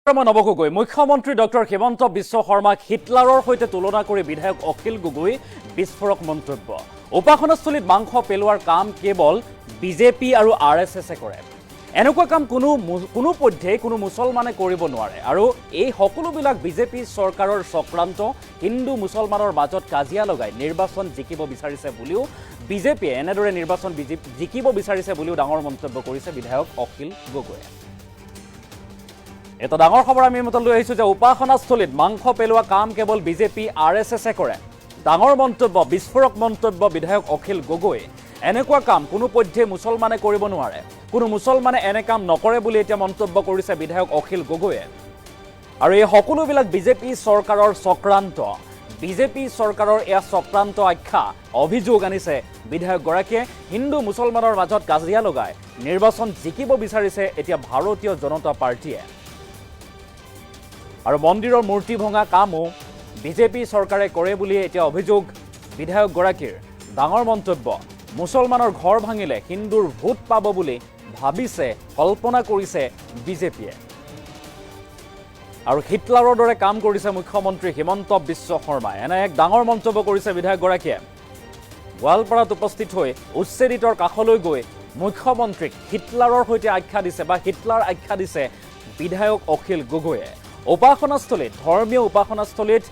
নৱ গগৈ মুখ্যমন্ত্ৰী ডক্টৰ হিমন্ত বিশ্ব শৰ্মাক হিটলাৰৰ সৈতে তুলনা কৰি বিধায়ক অখিল গগৈ বিস্ফোৰক মন্তব্য। উপাসনাস্থলীত মাংস পেলোৱাৰ কাম কেৱল বিজেপি আৰু আৰএছএছে কৰে। এনেকুৱা কাম কোনো পধ্যেই কোনো মুছলমানে কৰিব নোৱাৰে আৰু এই সকলোবিলাক বিজেপি চৰকাৰৰ চক্ৰান্ত। হিন্দু মুছলমানৰ মাজত কাজিয়া লগাই নিৰ্বাচন জিকিব বিচাৰিছে বুলিও বিজেপিয়ে এনেদৰে নিৰ্বাচন জিকিব বিচাৰিছে বুলিও ডাঙৰ মন্তব্য কৰিছে বিধায়ক অখিল গগৈয়ে। এটা ডাঙৰ খবৰ আমি মতল লৈ আহিছোঁ যে উপাসনাস্থলীত মাংস পেলোৱা কাম কেৱল বিজেপি আৰএছএছে কৰে। ডাঙৰ মন্তব্য, বিস্ফোৰক মন্তব্য বিধায়ক অখিল গগৈ। এনেকুৱা কাম কোনো পধ্যে মুছলমানে কৰিব নোৱাৰে, কোনো মুছলমানে এনে কাম নকৰে বুলি এতিয়া মন্তব্য কৰিছে বিধায়ক অখিল গগৈয়ে। আৰু এই সকলোবিলাক বিজেপি চৰকাৰৰ চক্ৰান্ত। বিজেপি চৰকাৰৰ এয়া চক্ৰান্ত আখ্যা অভিযোগ আনিছে বিধায়কগৰাকীয়ে। হিন্দু মুছলমানৰ মাজত কাজিয়া লগাই নিৰ্বাচন জিকিব বিচাৰিছে এতিয়া ভাৰতীয় জনতা পাৰ্টীয়ে। আৰু মন্দিৰৰ মূৰ্তি ভঙা কামো বিজেপি চৰকাৰে কৰে বুলি এতিয়া অভিযোগ বিধায়কগৰাকীৰ। ডাঙৰ মন্তব্য, মুছলমানৰ ঘৰ ভাঙিলে হিন্দুৰ ভোট পাব বুলি ভাবিছে, কল্পনা কৰিছে বিজেপিয়ে। আৰু হিটলাৰৰ দৰে কাম কৰিছে মুখ্যমন্ত্ৰী হিমন্ত বিশ্ব শৰ্মাই। এনে এক ডাঙৰ মন্তব্য কৰিছে বিধায়কগৰাকীয়ে। গোৱালপাৰাত উপস্থিত হৈ উচ্ছেদিতৰ কাষলৈ গৈ মুখ্যমন্ত্ৰীক হিটলাৰৰ সৈতে আখ্যা দিছে বা হিটলাৰ আখ্যা দিছে বিধায়ক অখিল গগৈয়ে। উপাসনাস্থলীত, ধৰ্মীয় উপাসনাস্থলীত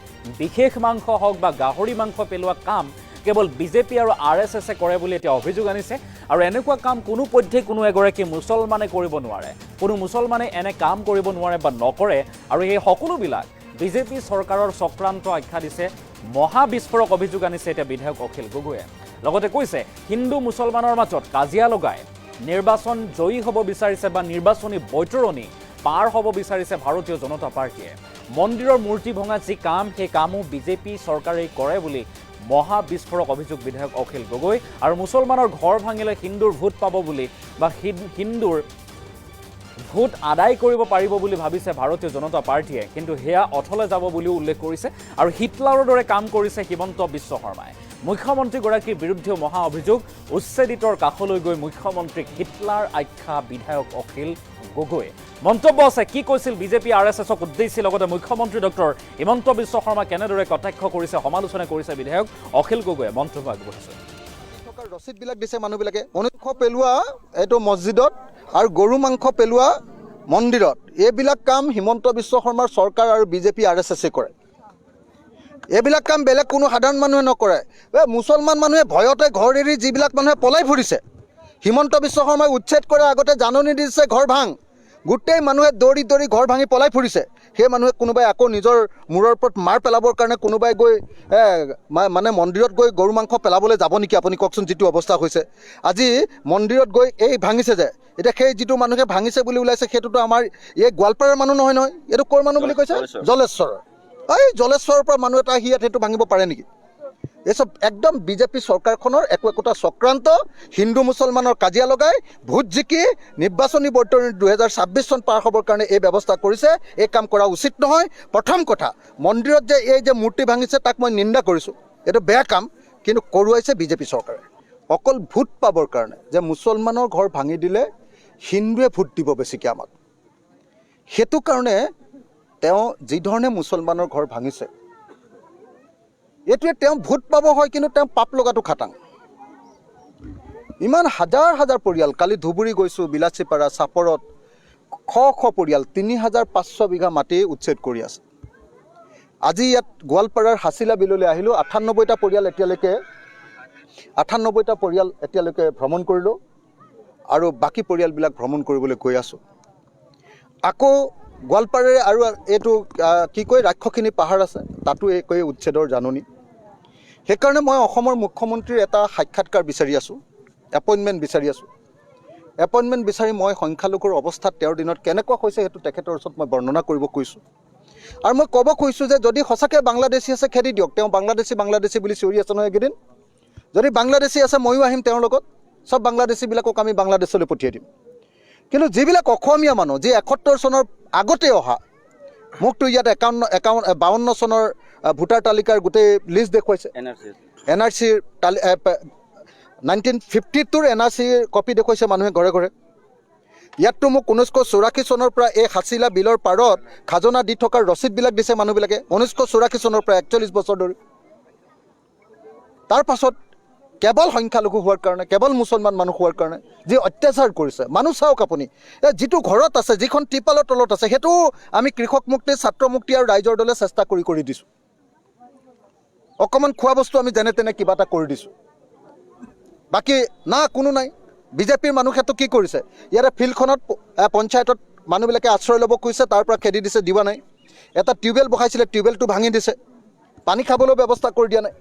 বিশেষ মাংস হওক বা গাহৰি মাংস পেলোৱা কাম কেৱল বিজেপি আৰু আৰএছএছে কৰে বুলি এতিয়া অভিযোগ আনিছে। আৰু এনেকুৱা কাম কোনো পধ্যে কোনো এগৰাকী মুছলমানে কৰিব নোৱাৰে, কোনো মুছলমানে এনে কাম কৰিব নোৱাৰে বা নকৰে। আৰু এই সকলোবিলাক বিজেপি চৰকাৰৰ চক্ৰান্ত আখ্যা দিছে, মহা বিস্ফোৰক অভিযোগ আনিছে এতিয়া বিধায়ক অখিল গগৈয়ে। লগতে কৈছে হিন্দু মুছলমানৰ মাজত কাজিয়া লগাই নিৰ্বাচন জয়ী হ'ব বিচাৰিছে বা নিৰ্বাচনী বৈতৰণি পাৰ হ'ব বিচাৰিছে ভাৰতীয় জনতা পাৰ্টীয়ে। মন্দিৰৰ মূৰ্তি ভঙা যি কাম, সেই কামো বিজেপি চৰকাৰেই কৰে বুলি মহা বিস্ফোৰক অভিযোগ বিধায়ক অখিল গগৈ। আৰু মুছলমানৰ ঘৰ ভাঙিলে হিন্দুৰ ভোট পাব বুলি বা হিন্দুৰ ভোট আদায় কৰিব পাৰিব বুলি ভাবিছে ভাৰতীয় জনতা পাৰ্টীয়ে, কিন্তু সেয়া অথলে যাব বুলিও উল্লেখ কৰিছে। আৰু হিটলাৰৰ দৰে কাম কৰিছে হিমন্ত বিশ্ব শৰ্মাই। মুখ্যমন্ত্ৰীগৰাকীৰ বিৰুদ্ধেও মহা অভিযোগ। উচ্ছেদিতৰ কাষলৈ গৈ মুখ্যমন্ত্ৰীক হিটলাৰ আখ্যা বিধায়ক অখিল গগৈ। মন্তব্য আছে, কি কৈছিল বিজেপি আৰএছএছক উদ্দেশ্যি, লগতে মুখ্যমন্ত্ৰী ডক্টৰ হিমন্ত বিশ্ব শৰ্মা কেনেদৰে কটাক্ষ কৰিছে, সমালোচনা কৰিছে বিধায়ক অখিল গগৈয়ে। মন্তব্য আগবঢ়াইছে। ৰচিদবিলাক দিছে মানুহবিলাকে, মাংস পেলোৱা এইটো মছজিদত আৰু গৰু মাংস পেলোৱা মন্দিৰত, এইবিলাক কাম হিমন্ত বিশ্ব শৰ্মাৰ চৰকাৰ আৰু বিজেপি আৰএছএছে কৰে। এইবিলাক কাম বেলেগ কোনো সাধাৰণ মানুহে নকৰে। মুছলমান মানুহে ভয়তে ঘৰ এৰি যিবিলাক মানুহে পলাই ফুৰিছে, হিমন্ত বিশ্ব শৰ্মাই উচ্ছেদ কৰাৰ আগতে জাননী দিছে ঘৰ ভাং। গোটেই মানুহে দৌৰি দৌৰি ঘৰ ভাঙি পলাই ফুৰিছে। সেই মানুহে কোনোবাই আকৌ নিজৰ মূৰৰ ওপৰত মাৰ পেলাবৰ কাৰণে কোনোবাই গৈ মানে মন্দিৰত গৈ গৰু মাংস পেলাবলৈ যাব নেকি? আপুনি কওকচোন। যিটো অৱস্থা হৈছে আজি মন্দিৰত গৈ এই ভাঙিছে যে, এতিয়া সেই যিটো মানুহে ভাঙিছে বুলি ওলাইছে সেইটোতো আমাৰ এই গোৱালপাৰাৰ মানুহ নহয় নহয়, এইটো ক'ৰ মানুহ বুলি কৈছে? জলেশ্বৰৰ। এই জলেশ্বৰৰ পৰা মানুহ এটা আহি ইয়াত সেইটো ভাঙিব পাৰে নেকি? এইচব একদম বিজেপি চৰকাৰখনৰ একোটা চক্ৰান্ত। হিন্দু মুছলমানৰ কাজিয়া লগাই ভোট জিকি নিৰ্বাচনী বৈতৰণি 2026 চন পাৰ হ'বৰ কাৰণে এই ব্যৱস্থা কৰিছে। এই কাম কৰা উচিত নহয়। প্ৰথম কথা, মন্দিৰত যে এই যে মূৰ্তি ভাঙিছে তাক মই নিন্দা কৰিছোঁ, এইটো বেয়া কাম। কিন্তু কৰোৱাইছে বিজেপি চৰকাৰে অকল ভোট পাবৰ কাৰণে, যে মুছলমানৰ ঘৰ ভাঙি দিলে হিন্দুৱে ভোট দিব বেছিকৈ আমাক। সেইটো কাৰণে তেওঁ যিধৰণে মুছলমানৰ ঘৰ ভাঙিছে, এইটোৱে তেওঁ ভোট পাব হয়, কিন্তু তেওঁ পাপ লগাটো খাটাং। ইমান হাজাৰ হাজাৰ পৰিয়াল, কালি ধুবুৰী গৈছোঁ, বিলাচীপাৰা, চাপৰত শ পৰিয়াল 3500 বিঘা মাটি উচ্ছেদ কৰি আছে। আজি ইয়াত গোৱালপাৰাৰ হাছিলা বিললৈ আহিলোঁ। 98টা পৰিয়াল এতিয়ালৈকে ভ্ৰমণ কৰিলোঁ আৰু বাকী পৰিয়ালবিলাক ভ্ৰমণ কৰিবলৈ গৈ আছোঁ। আকৌ গোৱালপাৰাৰে আৰু এইটো কি কয় ৰাক্ষসিনী পাহাৰ আছে, তাতো এই উচ্ছেদৰ জাননী। সেইকাৰণে মই অসমৰ মুখ্যমন্ত্ৰীৰ এটা সাক্ষাৎকাৰ বিচাৰি আছোঁ, এপইণ্টমেণ্ট বিচাৰি আছোঁ। এপইণ্টমেণ্ট বিচাৰি মই সংখ্যালঘুৰ অৱস্থাত তেওঁৰ দিনত কেনেকুৱা হৈছে সেইটো তেখেতৰ ওচৰত মই বৰ্ণনা কৰিব কৈছোঁ। আৰু মই ক'ব কৈছোঁ যে যদি সঁচাকৈ বাংলাদেশী আছে খেদি দিয়ক। তেওঁ বাংলাদেশী বুলি চিঞৰি আছে নহয় এইকেইদিন। যদি বাংলাদেশী আছে ময়ো আহিম তেওঁৰ লগত, চব বাংলাদেশীবিলাকক আমি বাংলাদেশলৈ পঠিয়াই দিম। কিন্তু যিবিলাক অসমীয়া মানুহ, যি 71 চনৰ আগতে অহা, মোকতো ইয়াত 52 চনৰ ভোটাৰ তালিকাৰ গোটেই লিষ্ট দেখুৱাইছে। NRCৰ 1952ৰ NRCৰ কপি দেখুৱাইছে মানুহে ঘৰে ঘৰে। ইয়াততো মোক 1984 চনৰ পৰা এই হাছিলা বিলৰ পাৰত খাজনা দি থকাৰ ৰচিদবিলাক দিছে মানুহবিলাকে 1984 চনৰ পৰা 41 বছৰ ধৰি। তাৰ পাছত কেৱল সংখ্যালঘু হোৱাৰ কাৰণে, কেৱল মুছলমান মানুহ হোৱাৰ কাৰণে যি অত্যাচাৰ কৰিছে। মানুহ চাওক আপুনি, যিটো ঘৰত আছে, যিখন ত্ৰিপালৰ তলত আছে, সেইটো আমি কৃষক মুক্তি, ছাত্ৰ মুক্তি আৰু ৰাইজৰ দলে চেষ্টা কৰি দিছোঁ। অকণমান খোৱা বস্তু আমি যেনে তেনে কিবা এটা কৰি দিছোঁ। বাকী না কোনো নাই। বিজেপিৰ মানুহেতো কি কৰিছে, ইয়াতে ফিল্ডখনত পঞ্চায়তত মানুহবিলাকে আশ্ৰয় ল'ব কৈছে, তাৰ পৰা খেদি দিছে, দিবা নাই। এটা টিউবৱেল বহাইছিলে, টিউবৱেলটো ভাঙি দিছে, পানী খাবলৈও ব্যৱস্থা কৰি দিয়া নাই।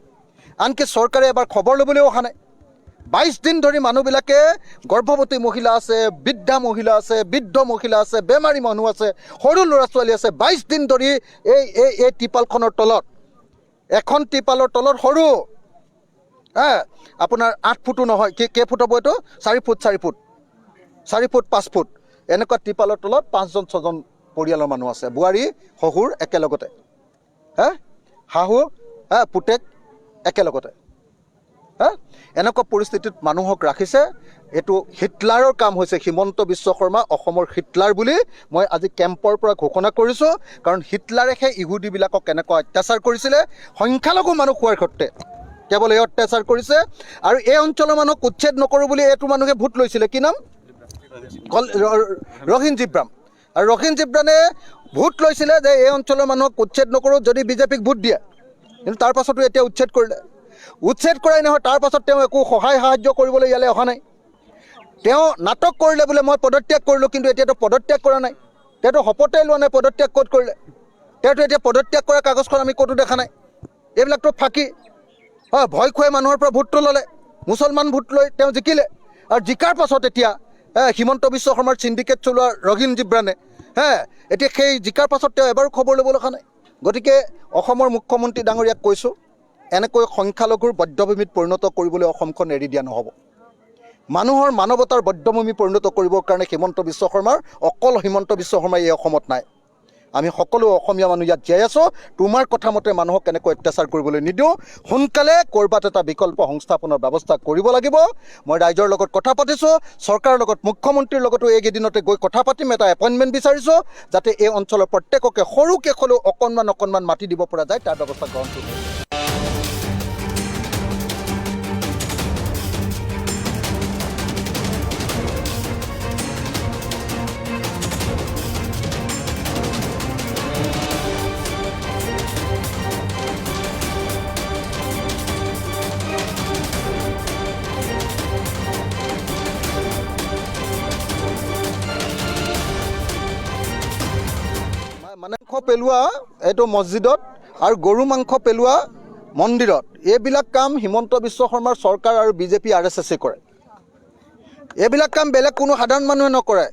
আনকি চৰকাৰে এবাৰ খবৰ ল'বলৈও অহা নাই। 22 দিন ধৰি মানুহবিলাকে, গৰ্ভৱতী মহিলা আছে, বৃদ্ধা মহিলা আছে, বৃদ্ধ মহিলা আছে, বেমাৰী মানুহ আছে, সৰু ল'ৰা ছোৱালী আছে, 22 দিন ধৰি এই ত্ৰিপালখনৰ তলত, এখন ত্ৰিপালৰ তলত সৰু আপোনাৰ 8 ফুটো নহয়, কেই ফুট হ'ব এইটো, 4 ফুট 4 ফুট 4 ফুট 5 ফুট এনেকুৱা ত্ৰিপালৰ তলত 5জন 6জন পৰিয়ালৰ মানুহ আছে। বোৱাৰী শহুৰ একেলগতে, শাহু পুতেক একেলগতে। এনেকুৱা পৰিস্থিতিত মানুহক ৰাখিছে। এইটো হিটলাৰৰ কাম হৈছে। হিমন্ত বিশ্ব শৰ্মা অসমৰ হিটলাৰ বুলি মই আজি কেম্পৰ পৰা ঘোষণা কৰিছোঁ। কাৰণ হিটলাৰে সেই ইহুদীবিলাকক কেনেকুৱা অত্যাচাৰ কৰিছিলে, সংখ্যালঘু মানুহ হোৱাৰ ক্ষেত্ৰত কেৱল এই অত্যাচাৰ কৰিছে। আৰু এই অঞ্চলৰ মানুহক উচ্ছেদ নকৰোঁ বুলি এইটো মানুহে ভোট লৈছিলে, কি নাম, ৰহিন জিব্ৰাম। আৰু ৰহিন জিব্ৰানে ভোট লৈছিলে যে এই অঞ্চলৰ মানুহক উচ্ছেদ নকৰোঁ যদি বিজেপিক ভোট দিয়ে। কিন্তু তাৰ পাছতো এতিয়া উচ্ছেদ কৰিলে। উচ্ছেদ কৰাই নহয়, তাৰ পাছত তেওঁ একো সহায় সাহায্য কৰিবলৈ ইয়ালৈ অহা নাই। তেওঁ নাটক কৰিলে বোলে মই পদত্যাগ কৰিলোঁ, কিন্তু এতিয়াতো পদত্যাগ কৰা নাই। তেওঁতো শপতেই লোৱা নাই পদত্যাগ ক'ত কৰিলে। তেওঁতো এতিয়া পদত্যাগ কৰা কাগজখন আমি ক'তো দেখা নাই। এইবিলাকতো ফাঁকি। ভয় খুৱাই মানুহৰ পৰা ভোটটো ল'লে, মুছলমান ভোট লৈ তেওঁ জিকিলে। আৰু জিকাৰ পাছত এতিয়া হিমন্ত বিশ্ব শৰ্মাৰ চিণ্ডিকেট চলোৱা ৰহিন জিব্ৰানে এতিয়া সেই জিকাৰ পাছত তেওঁ এবাৰো খবৰ ল'বলৈ অহা নাই। গতিকে অসমৰ মুখ্যমন্ত্ৰী ডাঙৰীয়াক কৈছোঁ, এনেকৈ সংখ্যালঘুৰ বধ্যভূমিত পৰিণত কৰিবলৈ অসমখন এৰি দিয়া নহ'ব। মানুহৰ মানৱতাৰ বধ্যভূমি পৰিণত কৰিবৰ কাৰণে হিমন্ত বিশ্ব শৰ্মাৰ, অকল হিমন্ত বিশ্ব শৰ্মাই এই অসমত নাই। আমি সকলো অসমীয়া মানুহ ইয়াত জীয়াই আছোঁ। তোমাৰ কথা মতে মানুহক কেনেকৈ অত্যাচাৰ কৰিবলৈ নিদিওঁ। সোনকালে ক'ৰবাত এটা বিকল্প সংস্থাপনৰ ব্যৱস্থা কৰিব লাগিব। মই ৰাইজৰ লগত কথা পাতিছোঁ, চৰকাৰৰ লগত, মুখ্যমন্ত্ৰীৰ লগতো এইকেইদিনতে গৈ কথা পাতিম। এটা এপইণ্টমেণ্ট বিচাৰিছোঁ, যাতে এই অঞ্চলৰ প্ৰত্যেককে সৰুকৈ হ'লেও অকণমান মাটি দিব পৰা যায়, তাৰ ব্যৱস্থা গ্ৰহণ কৰিব। মাংস পেলোৱা এইটো মছজিদত আৰু গৰু মাংস পেলোৱা মন্দিৰত, এইবিলাক কাম হিমন্ত বিশ্ব শৰ্মাৰ চৰকাৰ আৰু বিজেপি RSSে কৰে। এইবিলাক কাম বেলেগ কোনো সাধাৰণ মানুহে নকৰে।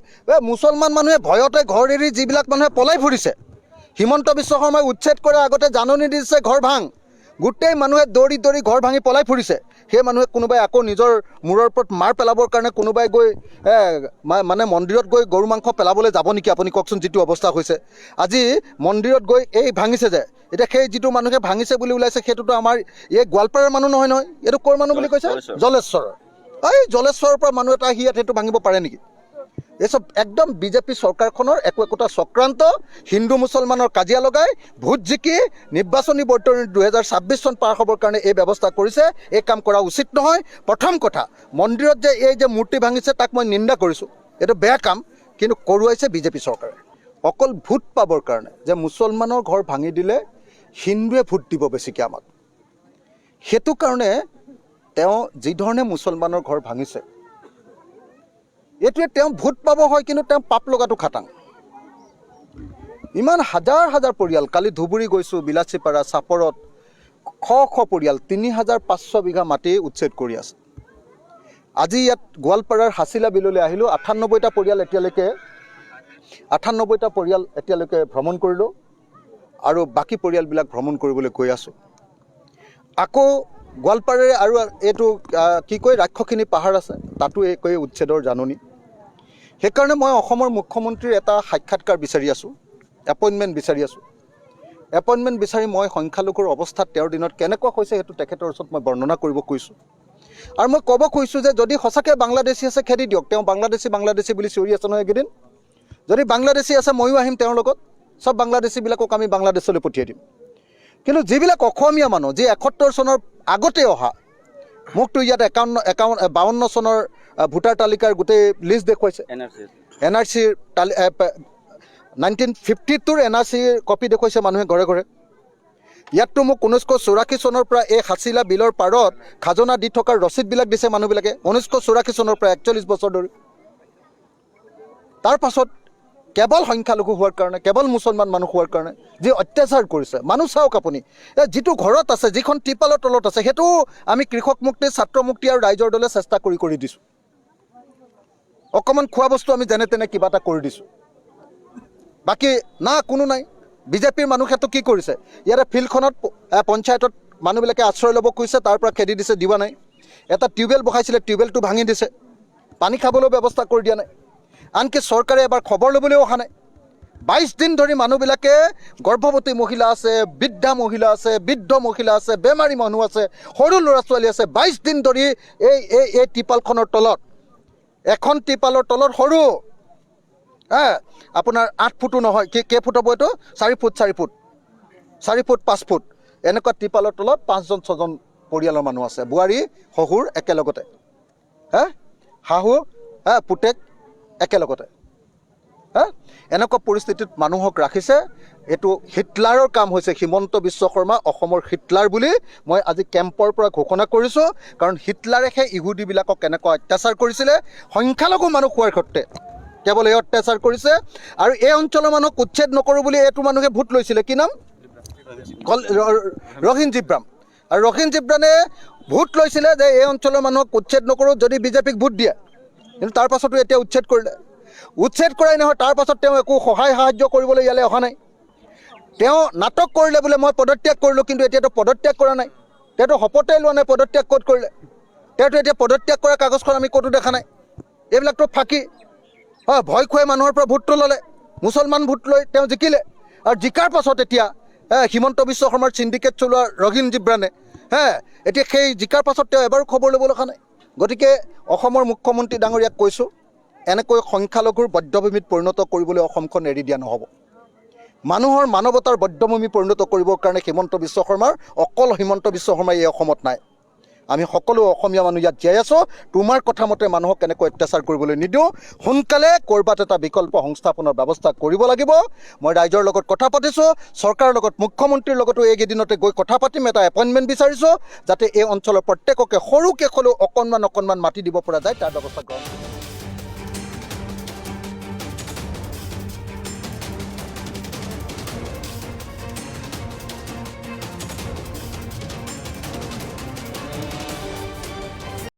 মুছলমান মানুহে ভয়তে ঘৰ এৰি যিবিলাক মানুহে পলাই ফুৰিছে, হিমন্ত বিশ্ব শৰ্মাই উচ্ছেদ কৰাৰ আগতে জাননী দিছে ঘৰ ভাং। গোটেই মানুহে দৌৰি ঘৰ ভাঙি পলাই ফুৰিছে। সেই মানুহে কোনোবাই আকৌ নিজৰ মূৰৰ ওপৰত মাৰ পেলাবৰ কাৰণে কোনোবাই গৈ মানে মন্দিৰত গৈ গৰু মাংস পেলাবলৈ যাব নেকি? আপুনি কওকচোন, যিটো অৱস্থা হৈছে। আজি মন্দিৰত গৈ এই ভাঙিছে যে, এতিয়া সেই যিটো মানুহে ভাঙিছে বুলি ওলাইছে, সেইটোতো আমাৰ এই গোৱালপাৰাৰ মানুহ নহয়। এইটো ক'ৰ মানুহ বুলি কৈছে? জলেশ্বৰৰ। এই জলেশ্বৰৰ পৰা মানুহ এটা আহি ইয়াত সেইটো ভাঙিব পাৰে নেকি? এইচব একদম বিজেপি চৰকাৰখনৰ একোটা চক্ৰান্ত। হিন্দু মুছলমানৰ কাজিয়া লগাই ভোট জিকি নিৰ্বাচনী বৰ্তনী 2026 চন পাৰ হ'বৰ কাৰণে এই ব্যৱস্থা কৰিছে। এই কাম কৰা উচিত নহয়। প্ৰথম কথা, মন্দিৰত যে এই যে মূৰ্তি ভাঙিছে তাক মই নিন্দা কৰিছোঁ, এইটো বেয়া কাম। কিন্তু কৰোৱাইছে বিজেপি চৰকাৰে অকল ভোট পাবৰ কাৰণে, যে মুছলমানৰ ঘৰ ভাঙি দিলে হিন্দুৱে ভোট দিব বেছিকৈ আমাক। সেইটো কাৰণে তেওঁ যিধৰণে মুছলমানৰ ঘৰ ভাঙিছে, এইটোৱে তেওঁ ভোট পাব হয়, কিন্তু তেওঁ পাপ লগাটো খাটাং। ইমান হাজাৰ পৰিয়াল, কালি ধুবুৰী গৈছোঁ, বিলাচীপাৰা, চাপৰত শ পৰিয়াল, 3500 বিঘা মাটি উচ্ছেদ কৰি আছে। আজি ইয়াত গোৱালপাৰাৰ হাছিলা বিললৈ আহিলোঁ। 98টা পৰিয়াল এতিয়ালৈকে ভ্ৰমণ কৰিলোঁ, আৰু বাকী পৰিয়ালবিলাক ভ্ৰমণ কৰিবলৈ গৈ আছোঁ। আকৌ গোৱালপাৰাৰে আৰু এইটো কি কয়, ৰাক্ষসিনী পাহাৰ আছে, তাতো এই উচ্ছেদৰ জাননী। সেইকাৰণে মই অসমৰ মুখ্যমন্ত্ৰীৰ এটা সাক্ষাৎকাৰ বিচাৰি আছোঁ, এপইণ্টমেণ্ট বিচাৰি আছোঁ। এপইণ্টমেণ্ট বিচাৰি মই সংখ্যালঘুৰ অৱস্থাত তেওঁৰ দিনত কেনেকুৱা হৈছে সেইটো তেখেতৰ ওচৰত মই বৰ্ণনা কৰিব কৈছোঁ। আৰু মই ক'ব খুজিছোঁ যে যদি সঁচাকৈ বাংলাদেশী আছে খেদি দিয়ক। তেওঁ বাংলাদেশী বুলি চিঞৰি আছে নহয় এইকেইদিন। যদি বাংলাদেশী আছে ময়ো আহিম তেওঁৰ লগত, চব বাংলাদেশীবিলাকক আমি বাংলাদেশলৈ পঠিয়াই দিম। কিন্তু যিবিলাক অসমীয়া মানুহ, যি 71 চনৰ আগতে অহা, মোকতো ইয়াত 52 চনৰ ভোটাৰ তালিকাৰ গোটেই লিষ্ট দেখুৱাইছে। NRCৰ 1952ৰ NRCৰ কপি দেখুৱাইছে মানুহে ঘৰে ঘৰে। ইয়াততো মোক 1984 চনৰ পৰা এই হাছিলা বিলৰ পাৰত খাজনা দি থকাৰ ৰচিদবিলাক দিছে মানুহবিলাকে 1984 চনৰ পৰা 41 বছৰ ধৰি। তাৰ পাছত কেৱল সংখ্যালঘু হোৱাৰ কাৰণে, কেৱল মুছলমান মানুহ হোৱাৰ কাৰণে যি অত্যাচাৰ কৰিছে। মানুহ চাওক আপুনি, যিটো ঘৰত আছে, যিখন টিপালৰ তলত আছে, সেইটো আমি কৃষক মুক্তি, ছাত্ৰ মুক্তি আৰু ৰাইজৰ দলে চেষ্টা কৰি দিছোঁ। অকণমান খোৱা বস্তু আমি যেনে তেনে কিবা এটা কৰি দিছোঁ। বাকী না কোনো নাই। বিজেপিৰ মানুহেতো কি কৰিছে, ইয়াতে ফিল্ডখনত পঞ্চায়তত মানুহবিলাকে আশ্ৰয় ল'ব খুজিছে, তাৰ পৰা খেদি দিছে, দিবা নাই। এটা টিউবৱেল বহাইছিলে, টিউবৱেলটো ভাঙি দিছে, পানী খাবলৈ ব্যৱস্থা কৰি দিয়া নাই। আনকি চৰকাৰে এবাৰ খবৰ ল'বলৈও অহা নাই। 22 দিন ধৰি মানুহবিলাকে, গৰ্ভৱতী মহিলা আছে, বৃদ্ধা মহিলা আছে, বৃদ্ধ মহিলা আছে, বেমাৰী মানুহ আছে, সৰু ল'ৰা ছোৱালী আছে, 22 দিন ধৰি এই টিপালখনৰ তলত, এখন টিপালৰ তলত সৰু আপোনাৰ 8 ফুটো নহয়, কেই ফুট হ'ব এইটো, 4 ফুট 5 ফুট এনেকুৱা টিপালৰ তলত 5জন 6জন পৰিয়ালৰ মানুহ আছে। বোৱাৰী শহুৰ একেলগতে, শাহু পুতেক একেলগতে। এনেকুৱা পৰিস্থিতিত মানুহক ৰাখিছে। এইটো হিটলাৰৰ কাম হৈছে। হিমন্ত বিশ্ব শৰ্মা অসমৰ হিটলাৰ বুলি মই আজি কেম্পৰ পৰা ঘোষণা কৰিছোঁ। কাৰণ হিটলাৰে সেই ইহুদীবিলাকক কেনেকুৱা অত্যাচাৰ কৰিছিলে, সংখ্যালঘু মানুহ হোৱাৰ ক্ষেত্ৰত কেৱল এই অত্যাচাৰ কৰিছে। আৰু এই অঞ্চলৰ মানুহক উচ্ছেদ নকৰোঁ বুলি এইটো মানুহে ভোট লৈছিলে, কি নাম, ৰহিন জিব্ৰাম। আৰু ৰহিন জিব্ৰানে ভোট লৈছিলে যে এই অঞ্চলৰ মানুহক উচ্ছেদ নকৰোঁ যদি বিজেপিক ভোট দিয়ে। কিন্তু তাৰ পাছতো এতিয়া উচ্ছেদ কৰিলে। উচ্ছেদ কৰাই নহয়, তাৰ পাছত তেওঁ একো সহায় সাহায্য কৰিবলৈ ইয়ালৈ অহা নাই। তেওঁ নাটক কৰিলে বোলে মই পদত্যাগ কৰিলোঁ, কিন্তু এতিয়াতো পদত্যাগ কৰা নাই। তেওঁতো শপতেই লোৱা নাই পদত্যাগ ক'ত কৰিলে। তেওঁতো এতিয়া পদত্যাগ কৰা কাগজখন আমি ক'তো দেখা নাই। এইবিলাকতো ফাঁকি। ভয় খুৱাই মানুহৰ পৰা ভোটটো ল'লে, মুছলমান ভোট লৈ তেওঁ জিকিলে। আৰু জিকাৰ পাছত এতিয়া হিমন্ত বিশ্ব শৰ্মাৰ চিণ্ডিকেট চলোৱা ৰহিন জিব্ৰানে এতিয়া সেই জিকাৰ পাছত তেওঁ এবাৰো খবৰ ল'বলৈ অহা নাই। গতিকে অসমৰ মুখ্যমন্ত্ৰী ডাঙৰীয়াক কৈছোঁ, এনেকৈ সংখ্যালঘুৰ বধ্যভূমিত পৰিণত কৰিবলৈ অসমখন এৰি দিয়া নহ'ব। মানুহৰ মানৱতাৰ বধ্যভূমি পৰিণত কৰিবৰ কাৰণে হিমন্ত বিশ্ব শৰ্মাৰ, অকল হিমন্ত বিশ্ব শৰ্মাই এই অসমত নাই। আমি সকলো অসমীয়া মানুহ ইয়াত জীয়াই আছোঁ। তোমাৰ কথা মতে মানুহক কেনেকৈ অত্যাচাৰ কৰিবলৈ নিদিওঁ। সোনকালে ক'ৰবাত এটা বিকল্প সংস্থাপনৰ ব্যৱস্থা কৰিব লাগিব। মই ৰাইজৰ লগত কথা পাতিছোঁ, চৰকাৰৰ লগত, মুখ্যমন্ত্ৰীৰ লগতো এইকেইদিনতে গৈ কথা পাতিম। এটা এপইণ্টমেণ্ট বিচাৰিছোঁ যাতে এই অঞ্চলৰ প্ৰত্যেককে সৰুকৈ হ'লেও অকণমান মাটি দিব পৰা যায়, তাৰ ব্যৱস্থা গ্ৰহণ কৰিব।